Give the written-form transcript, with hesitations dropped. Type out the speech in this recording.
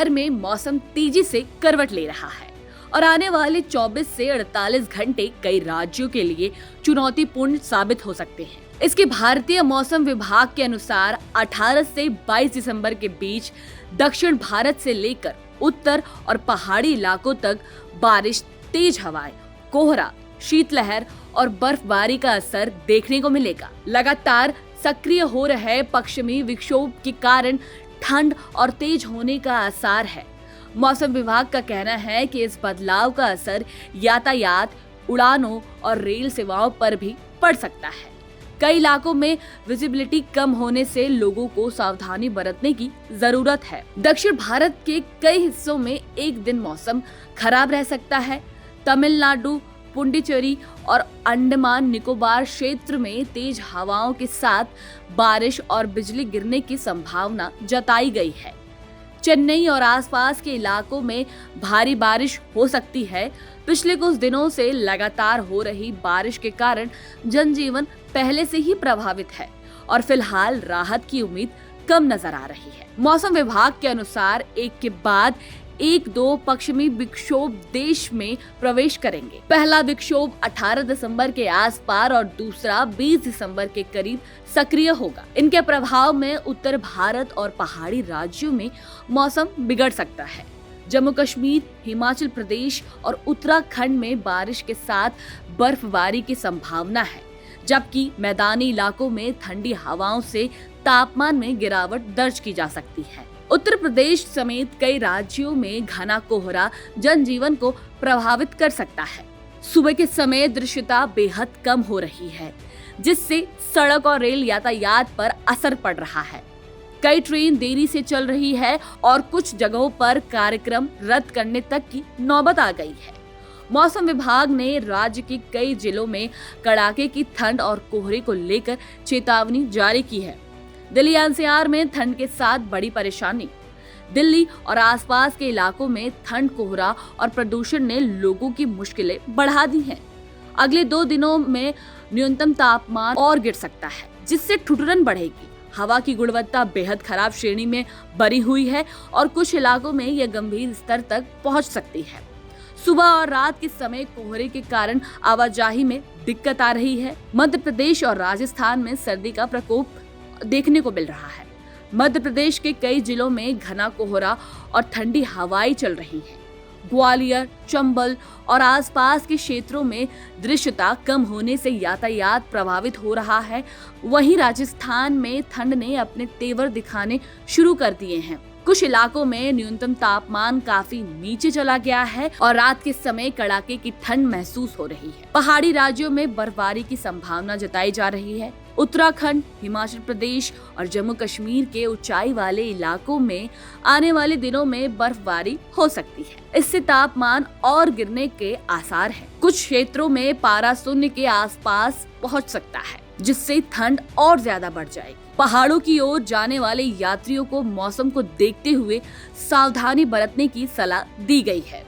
भर में मौसम तेजी से करवट ले रहा है और आने वाले 24 से 48 घंटे कई राज्यों के लिए चुनौतीपूर्ण साबित हो सकते हैं। इसके भारतीय मौसम विभाग के अनुसार 18 से 22 दिसंबर के बीच दक्षिण भारत से लेकर उत्तर और पहाड़ी इलाकों तक बारिश, तेज हवाएं, कोहरा, शीतलहर और बर्फबारी का असर देखने को मिलेगा। लगातार सक्रिय हो रहे पश्चिमी विक्षोभ के कारण ठंड और तेज होने का आसार है। मौसम विभाग का कहना है कि इस बदलाव का असर यातायात, उड़ानों और रेल सेवाओं पर भी पड़ सकता है। कई इलाकों में विजिबिलिटी कम होने से लोगों को सावधानी बरतने की जरूरत है। दक्षिण भारत के कई हिस्सों में एक दिन मौसम खराब रह सकता है। तमिलनाडु, पुडुचेरी और अंडमान निकोबार क्षेत्र में तेज हवाओं के साथ बारिश और बिजली गिरने की संभावना जताई गई है। चेन्नई और आसपास के इलाकों में भारी बारिश हो सकती है। पिछले कुछ दिनों से लगातार हो रही बारिश के कारण जनजीवन पहले से ही प्रभावित है और फिलहाल राहत की उम्मीद कम नजर आ रही है। मौसम विभाग के अनुसार एक के बाद एक दो पश्चिमी विक्षोभ देश में प्रवेश करेंगे। पहला विक्षोभ 18 दिसंबर के आसपास और दूसरा 20 दिसंबर के करीब सक्रिय होगा। इनके प्रभाव में उत्तर भारत और पहाड़ी राज्यों में मौसम बिगड़ सकता है। जम्मू कश्मीर, हिमाचल प्रदेश और उत्तराखंड में बारिश के साथ बर्फबारी की संभावना है, जबकि मैदानी इलाकों में ठंडी हवाओं से तापमान में गिरावट दर्ज की जा सकती है। उत्तर प्रदेश समेत कई राज्यों में घना कोहरा जनजीवन को प्रभावित कर सकता है। सुबह के समय दृश्यता बेहद कम हो रही है, जिससे सड़क और रेल यातायात पर असर पड़ रहा है। कई ट्रेन देरी से चल रही है और कुछ जगहों पर कार्यक्रम रद्द करने तक की नौबत आ गई है। मौसम विभाग ने राज्य के कई जिलों में कड़ाके की ठंड और कोहरे को लेकर चेतावनी जारी की है। दिल्ली एनसीआर में ठंड के साथ बड़ी परेशानी। दिल्ली और आसपास के इलाकों में ठंड, कोहरा और प्रदूषण ने लोगों की मुश्किलें बढ़ा दी हैं। अगले 2 दिनों में न्यूनतम तापमान और गिर सकता है, जिससे ठिठुरन बढ़ेगी। हवा की गुणवत्ता बेहद खराब श्रेणी में बनी हुई है और कुछ इलाकों में यह गंभीर स्तर तक पहुंच सकती है। सुबह और रात के समय कोहरे के कारण आवाजाही में दिक्कत आ रही है। मध्य प्रदेश और राजस्थान में सर्दी का प्रकोप देखने को मिल रहा है। मध्य प्रदेश के कई जिलों में घना कोहरा और ठंडी हवाएं चल रही हैं। ग्वालियर, चंबल और आसपास के क्षेत्रों में दृश्यता कम होने से यातायात प्रभावित हो रहा है। वहीं राजस्थान में ठंड ने अपने तेवर दिखाने शुरू कर दिए हैं। कुछ इलाकों में न्यूनतम तापमान काफी नीचे चला गया है और रात के समय कड़ाके की ठंड महसूस हो रही है। पहाड़ी राज्यों में बर्फबारी की संभावना जताई जा रही है। उत्तराखंड, हिमाचल प्रदेश और जम्मू कश्मीर के ऊंचाई वाले इलाकों में आने वाले दिनों में बर्फबारी हो सकती है। इससे तापमान और गिरने के आसार हैं। कुछ क्षेत्रों में पारा शून्य के आसपास पहुंच सकता है, जिससे ठंड और ज्यादा बढ़ जाएगी। पहाड़ों की ओर जाने वाले यात्रियों को मौसम को देखते हुए सावधानी बरतने की सलाह दी गई है।